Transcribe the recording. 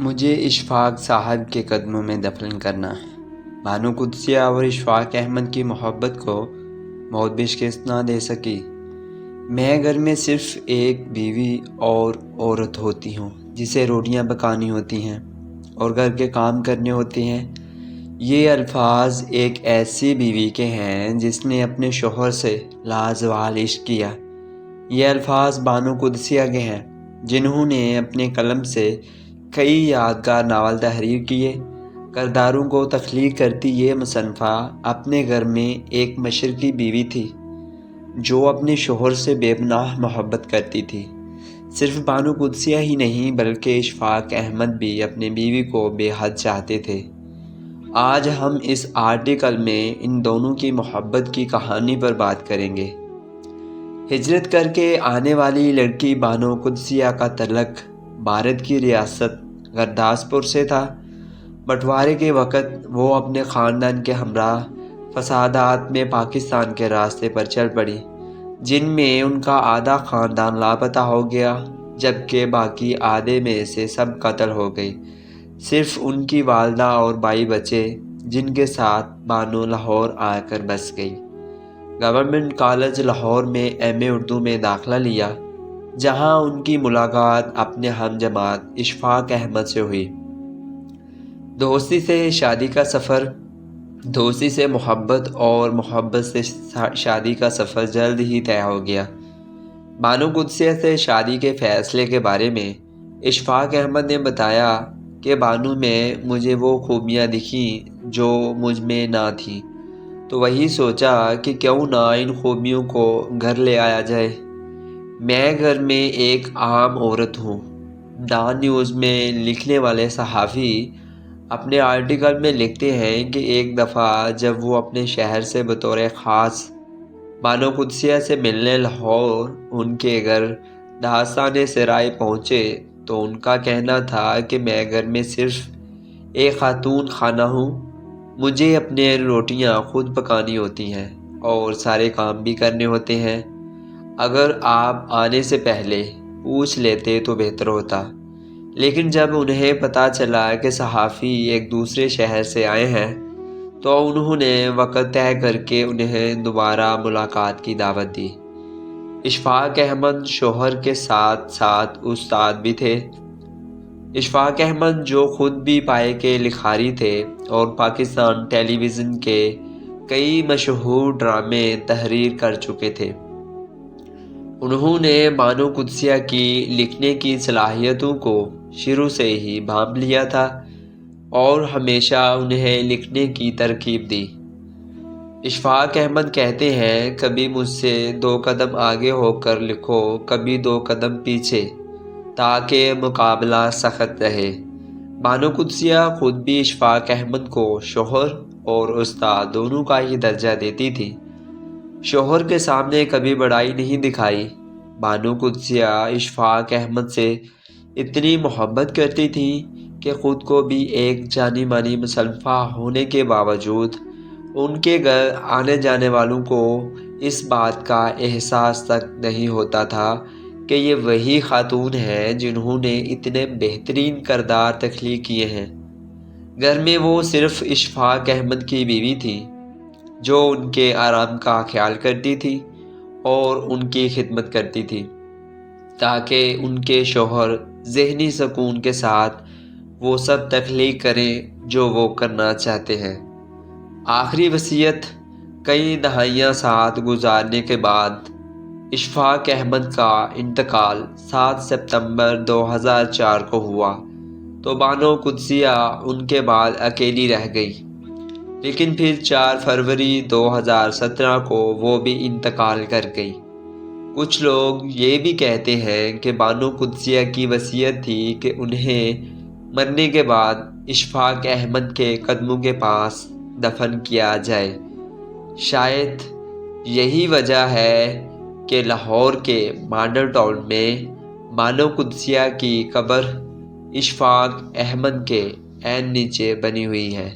مجھے اشفاق صاحب کے قدموں میں دفن کرنا ہے۔ بانو قدسیہ اور اشفاق احمد کی محبت کو موت بھی شکست نہ دے سکی۔ میں گھر میں صرف ایک بیوی اور عورت ہوتی ہوں جسے روٹیاں پکانی ہوتی ہیں اور گھر کے کام کرنے ہوتے ہیں۔ یہ الفاظ ایک ایسی بیوی کے ہیں جس نے اپنے شوہر سے لازوال عشق کیا۔ یہ الفاظ بانو قدسیہ کے ہیں جنہوں نے اپنے قلم سے کئی یادگار ناول تحریر کیے۔ کرداروں کو تخلیق کرتی یہ مصنفہ اپنے گھر میں ایک مشرقی بیوی تھی جو اپنے شوہر سے بے پناہ محبت کرتی تھی۔ صرف بانو قدسیہ ہی نہیں بلکہ اشفاق احمد بھی اپنی بیوی کو بے حد چاہتے تھے۔ آج ہم اس آرٹیکل میں ان دونوں کی محبت کی کہانی پر بات کریں گے۔ ہجرت کر کے آنے والی لڑکی بانو قدسیہ کا تعلق بھارت کی ریاست گرداسپور سے تھا۔ بٹوارے کے وقت وہ اپنے خاندان کے ہمراہ فسادات میں پاکستان کے راستے پر چل پڑی، جن میں ان کا آدھا خاندان لاپتہ ہو گیا جبکہ باقی آدھے میں سے سب قتل ہو گئے۔ صرف ان کی والدہ اور بھائی بچے جن کے ساتھ بانو لاہور آ کر بس گئی۔ گورنمنٹ کالج لاہور میں ایم اے اردو میں داخلہ لیا جہاں ان کی ملاقات اپنے ہم جماعت اشفاق احمد سے ہوئی۔ دوستی سے شادی کا سفر، دوستی سے محبت اور محبت سے شادی کا سفر جلد ہی طے ہو گیا۔ بانو قدسیہ سے شادی کے فیصلے کے بارے میں اشفاق احمد نے بتایا کہ بانو میں مجھے وہ خوبیاں دکھیں جو مجھ میں نہ تھیں، تو وہی سوچا کہ کیوں نہ ان خوبیوں کو گھر لے آیا جائے۔ میں گھر میں ایک عام عورت ہوں۔ ڈان نیوز میں لکھنے والے صحافی اپنے آرٹیکل میں لکھتے ہیں کہ ایک دفعہ جب وہ اپنے شہر سے بطور خاص بانو قدسیہ سے ملنے لاہور ان کے گھر داستان سرائے پہنچے تو ان کا کہنا تھا کہ میں گھر میں صرف ایک خاتون خانہ ہوں، مجھے اپنے روٹیاں خود پکانی ہوتی ہیں اور سارے کام بھی کرنے ہوتے ہیں۔ اگر آپ آنے سے پہلے پوچھ لیتے تو بہتر ہوتا، لیکن جب انہیں پتہ چلا کہ صحافی ایک دوسرے شہر سے آئے ہیں تو انہوں نے وقت طے کر کے انہیں دوبارہ ملاقات کی دعوت دی۔ اشفاق احمد شوہر کے ساتھ ساتھ استاد بھی تھے۔ اشفاق احمد جو خود بھی پائے کے لکھاری تھے اور پاکستان ٹیلی ویژن کے کئی مشہور ڈرامے تحریر کر چکے تھے۔ انہوں نے بانو قدسیہ کی لکھنے کی صلاحیتوں کو شروع سے ہی بھانپ لیا تھا اور ہمیشہ انہیں لکھنے کی ترغیب دی۔ اشفاق احمد کہتے ہیں، کبھی مجھ سے 2 قدم آگے ہو کر لکھو، کبھی 2 قدم پیچھے، تاکہ مقابلہ سخت رہے۔ بانو قدسیہ خود بھی اشفاق احمد کو شوہر اور استاد دونوں کا ہی درجہ دیتی تھی۔ شوہر کے سامنے کبھی بڑائی نہیں دکھائی۔ بانو قدسیہ اشفاق احمد سے اتنی محبت کرتی تھی کہ خود کو بھی ایک جانی مانی مصنفہ ہونے کے باوجود ان کے گھر آنے جانے والوں کو اس بات کا احساس تک نہیں ہوتا تھا کہ یہ وہی خاتون ہیں جنہوں نے اتنے بہترین کردار تخلیق کیے ہیں۔ گھر میں وہ صرف اشفاق احمد کی بیوی تھی جو ان کے آرام کا خیال کرتی تھی اور ان کی خدمت کرتی تھی تاکہ ان کے شوہر ذہنی سکون کے ساتھ وہ سب تخلیق کریں جو وہ کرنا چاہتے ہیں۔ آخری وصیت، کئی دہائیاں ساتھ گزارنے کے بعد اشفاق احمد کا انتقال 7 ستمبر 2004 کو ہوا تو بانو قدسیہ ان کے بعد اکیلی رہ گئی، لیکن پھر 4 فروری 2017 کو وہ بھی انتقال کر گئی۔ کچھ لوگ یہ بھی کہتے ہیں کہ بانو قدسیہ کی وصیت تھی کہ انہیں مرنے کے بعد اشفاق احمد کے قدموں کے پاس دفن کیا جائے۔ شاید یہی وجہ ہے کہ لاہور کے ماڈل ٹاؤن میں بانو قدسیہ کی قبر اشفاق احمد کے عین نیچے بنی ہوئی ہے۔